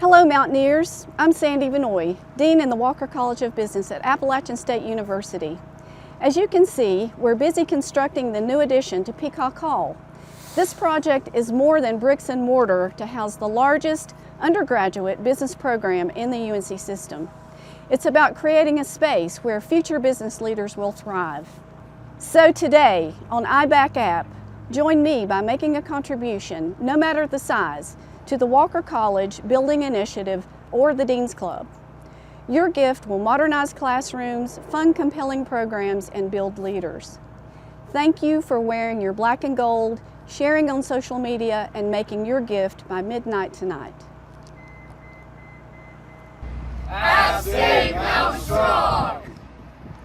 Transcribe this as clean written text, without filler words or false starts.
Hello Mountaineers, I'm Sandra Vannoy, Dean in the Walker College of Business at Appalachian State University. As you can see, we're busy constructing the new addition to Peacock Hall. This project is more than bricks and mortar to house the largest undergraduate business program in the UNC system. It's about creating a space where future business leaders will thrive. So today on iBack app, join me by making a contribution, no matter the size, to the Walker College Building Initiative or the Dean's Club. Your gift will modernize classrooms, fund compelling programs, and build leaders. Thank you for wearing your black and gold, sharing on social media, and making your gift by midnight tonight.